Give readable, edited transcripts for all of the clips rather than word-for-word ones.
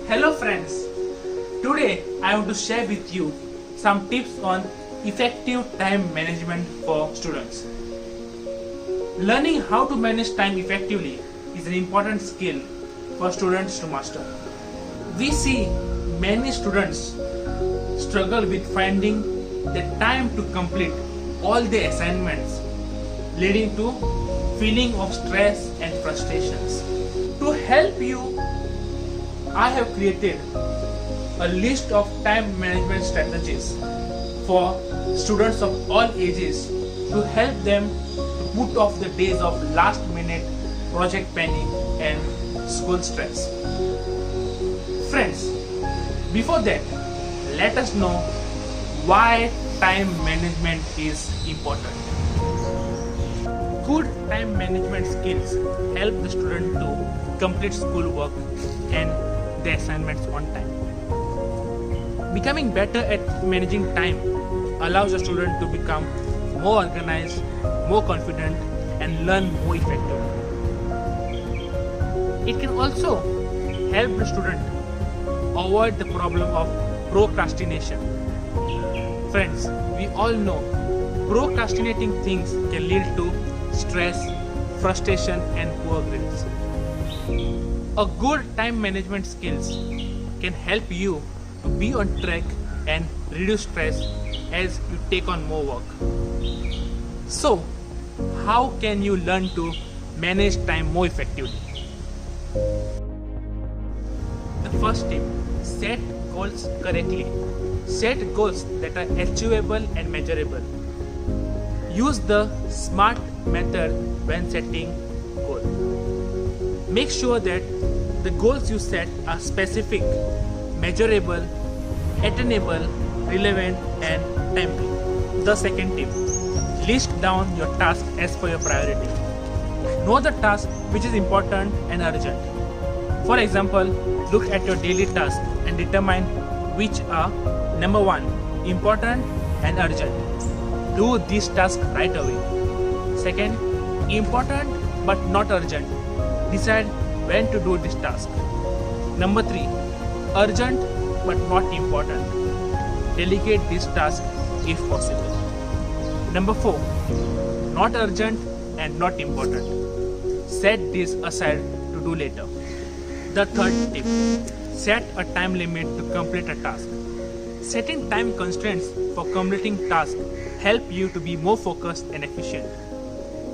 Hello friends, today I want to share with you some tips on effective time management for students. Learning how to manage time effectively is an important skill for students to master. We see many students struggle with finding the time to complete all the assignments, leading to feeling of stress and frustrations. To help you, I have created a list of time management strategies for students of all ages to help them to put off the days of last minute project panic and school stress. Friends, before that, let us know why time management is important. Good time management skills help the student to complete schoolwork and the assignments on time. Becoming better at managing time allows a student to become more organized, more confident, and learn more effectively. It can also help the student avoid the problem of procrastination. Friends, we all know procrastinating things can lead to stress, frustration, and poor grades. A good time management skills can help you to be on track and reduce stress as you take on more work. So, how can you learn to manage time more effectively? The first tip, set goals correctly. Set goals that are achievable and measurable. Use the SMART method when setting goals. Make sure that the goals you set are specific, measurable, attainable, relevant, and timely. The second tip, list down your task as per your priority. Know the task which is important and urgent. For example, look at your daily tasks and determine which are number 1, important and urgent. Do this task right away. Second, important but not urgent. Decide when to do this task. Number 3, urgent but not important. Delegate this task if possible. Number 4, not urgent and not important. Set this aside to do later. The third tip, set a time limit to complete a task. Setting time constraints for completing tasks help you to be more focused and efficient.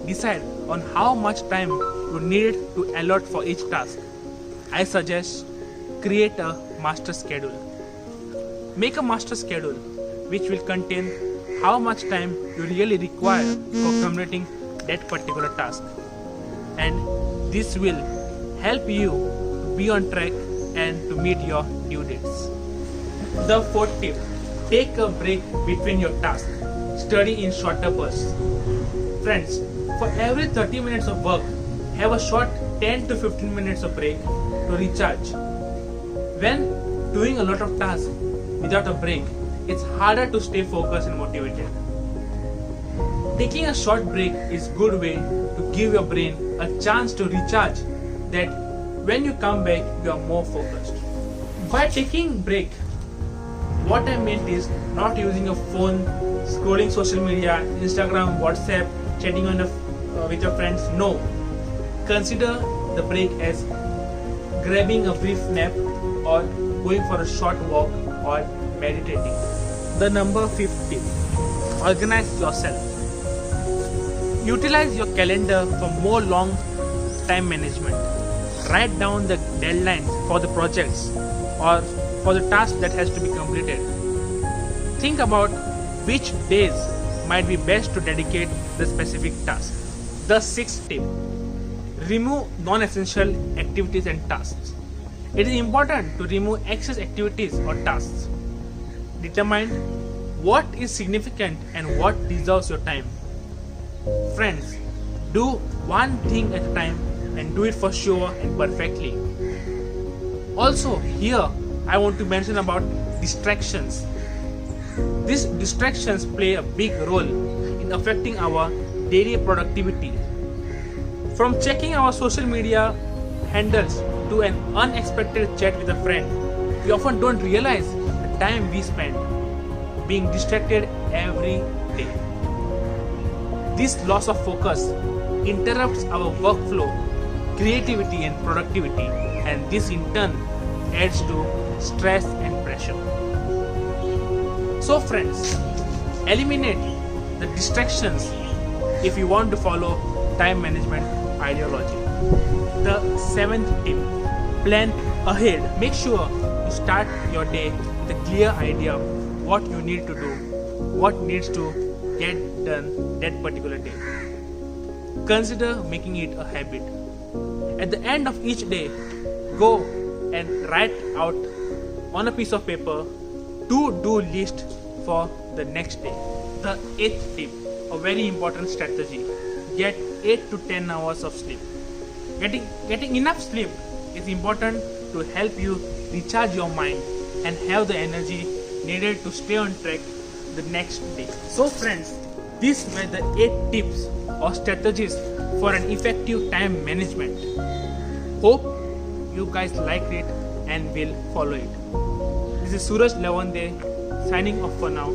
Decide on how much time you need to allot for each task. I suggest create a master schedule. Make a master schedule which will contain how much time you really require for completing that particular task. And this will help you to be on track and to meet your due dates. The fourth tip, take a break between your tasks. Study in shorter bursts. Friends, for every 30 minutes of work, have a short 10 to 15 minutes of break to recharge. When doing a lot of tasks without a break, it's harder to stay focused and motivated. Taking a short break is a good way to give your brain a chance to recharge, that when you come back, you are more focused. By taking break, what I meant is not using a phone, scrolling social media, Instagram, WhatsApp, chatting on with your friends. No. Consider the break as grabbing a brief nap or going for a short walk or meditating. The number 5th tip, organize yourself. Utilize your calendar for more long time management. Write down the deadlines for the projects or for the task that has to be completed. Think about which days might be best to dedicate the specific task. The 6th tip, remove non-essential activities and tasks. It is important to remove excess activities or tasks. Determine what is significant and what deserves your time. Friends, do one thing at a time and do it for sure and perfectly. Also, here I want to mention about distractions. These distractions play a big role in affecting our daily productivity. From checking our social media handles to an unexpected chat with a friend, we often don't realize the time we spend being distracted every day. This loss of focus interrupts our workflow, creativity, and productivity, and this in turn adds to stress and pressure. So, friends, eliminate the distractions if you want to follow time management ideology. The seventh tip: plan ahead. Make sure you start your day with a clear idea of what you need to do, what needs to get done that particular day. Consider making it a habit. At the end of each day, go and write out on a piece of paper to-do list for the next day. The eighth tip, a very important strategy: get 8 to 10 hours of sleep. Getting enough sleep is important to help you recharge your mind and have the energy needed to stay on track the next day. So friends, these were the 8 tips or strategies for an effective time management. Hope you guys liked it and will follow it. This is Suraj Lavande signing off for now.